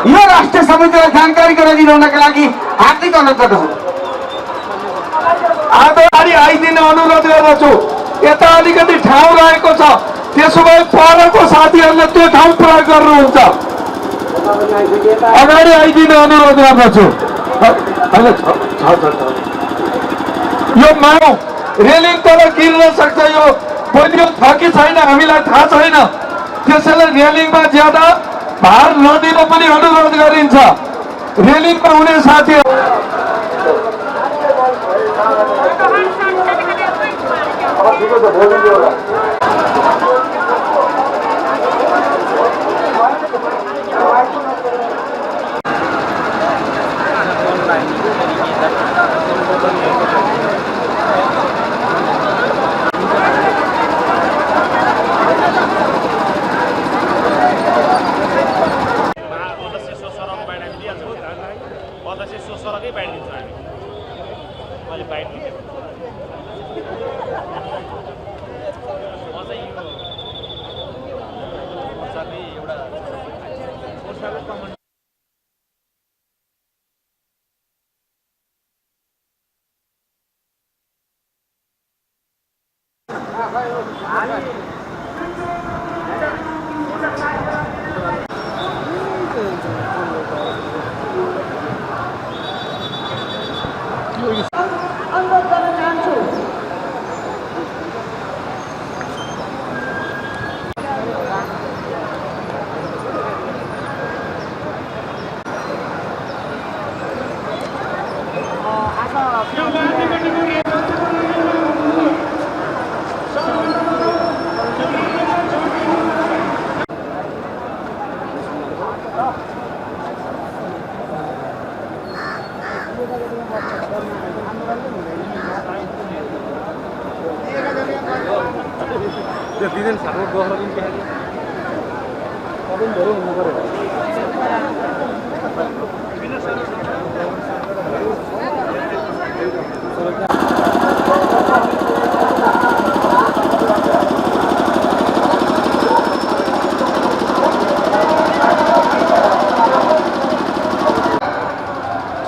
यो राष्ट्रिय समितिलाई जानकारी गराइदिनका लागि हार्दिक अनुरोध गर्दछु। अगाडि आइदिने अनुरोध गर्दछु। यता अलिकति ठाउँ रहेको छ, त्यसो भए परको साथीहरूले त्यो ठाउँ प्रयोग गर्नुहुन्छ। अगाडि आइदिने अनुरोध गर्दछु। यो मानव रेलिङ तल गिर्न सक्छ, यो बलियो छ कि छैन हामीलाई थाहा छैन। त्यसैले रेलिङमा ज्यादा भार नदिन पनि अनुरोध गरिन्छ। रेलिङमा हुने साथीहरू अनुरोध गर्न चाहन्छु। दिदैन सानो गहरा दिन क्या कदम धेरै हुनु पर्यो।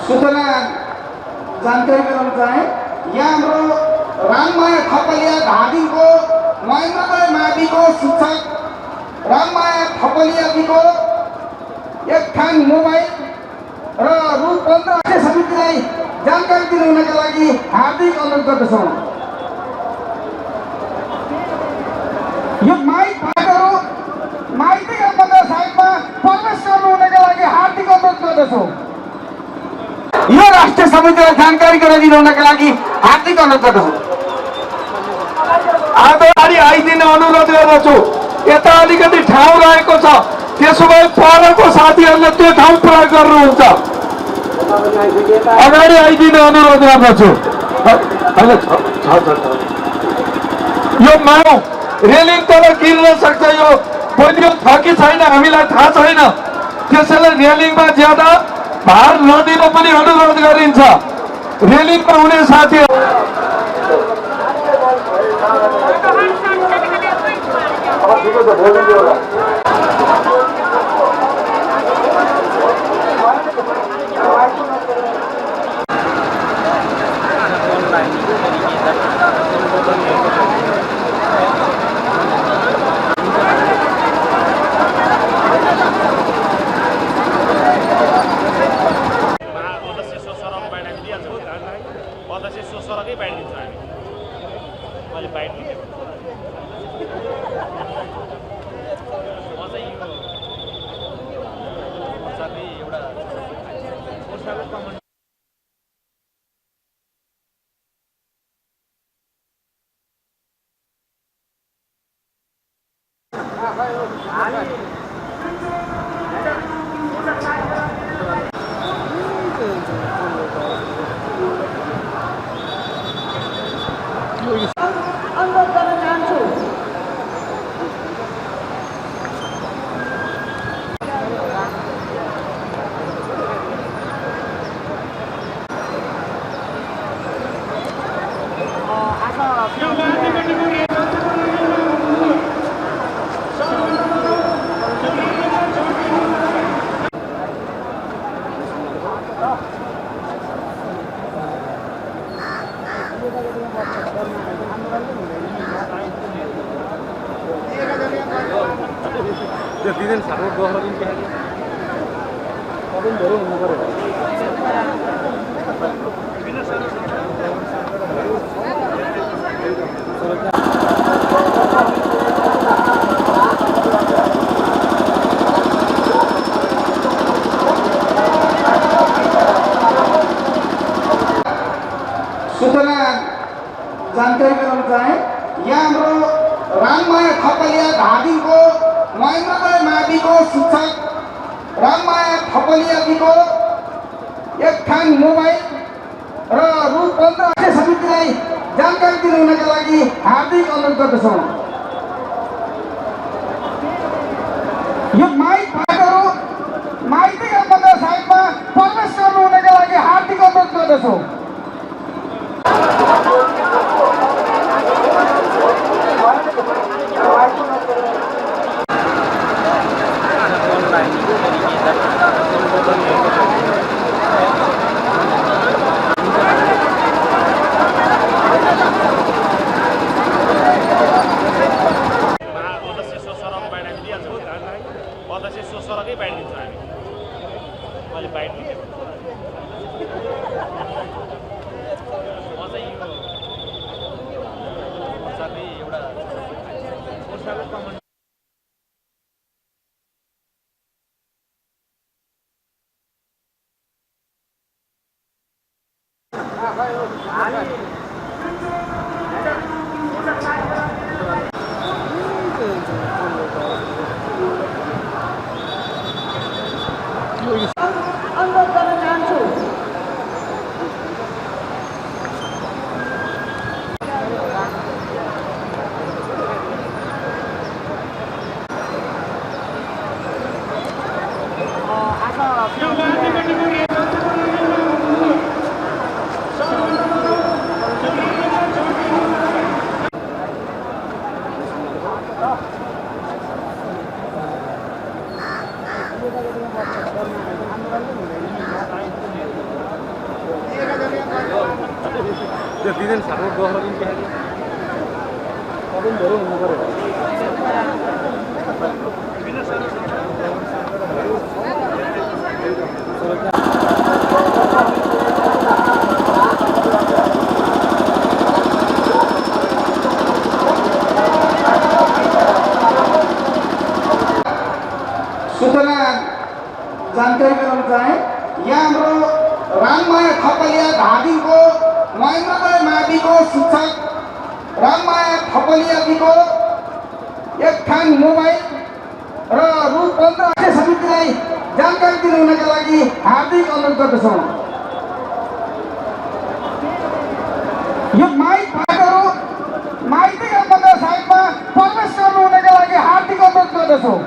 सूचना जानकारी गराउन चाहे, यहाँ हाम्रो राममाया थपलिया धादिङको महेन्द्रलाई माविको शिक्षक राममाया थपलियाजीको एक थान मोबाइल र रु 15 समितिलाई जानकारी दिनुहुनका लागि हार्दिक अनुरोध गर्दछौँ। यो माइक भागहरू माइती मतदान साइटमा प्रवेश गर्नुहुनका लागि हार्दिक अनुरोध गर्दछौँ। यो राष्ट्रिय समितिलाई जानकारी गराइदिनका लागि हार्दिक अनुरोध गर्दछु। अगाडि आइदिने अनुरोध गर्दछु। यता अलिकति ठाउँ रहेको छ, त्यसो भए परको साथीहरूले त्यो ठाउँ प्रयोग गर्नुहुन्छ। अगाडि आइदिने अनुरोध गर्दछु। यो मानव रेलिङ तल गिर्न सक्छ, यो बलियो छ कि छैन हामीलाई थाहा छैन। त्यसैले रेलिङमा ज्यादा भार नदिन पनि अनुरोध गरिन्छ। रेलिङमा हुने साथीहरू अनुरोध गर्न चाहन्छु। सूचना जानकारी गराउन चाहे यहाँ हाम्रो राममाया थपलिया धादिङको महेन्द्रगढ माविको शिक्षक राममाया थपलियाजीको एक थान मोबाइल र रु 15,000 समितिलाई जानकारी दिनुहुनका लागि हार्दिक अनुरोध गर्दछौँ। यो माइकहरू माइतीका मन्दिर साइडमा प्रवेश गर्नुहुनका लागि हार्दिक अनुरोध गर्दछौँ। अनुरोध गर्न चाहन्छु। सूचना जानकारी गराउन चाहे यहाँ हाम्रो राममाया थपलिया धादिङको महेन्द्रगढ माविको शिक्षक राममाया थपलियाजीको एक थान मोबाइल र रु 15,000 समितिलाई जानकारी दिनुहुनका लागि हार्दिक अनुरोध गर्दछौँ। यो माइकहरू माइतीका मन्दिर साइडमा प्रवेश गर्नुहुनका लागि हार्दिक अनुरोध गर्दछौँ।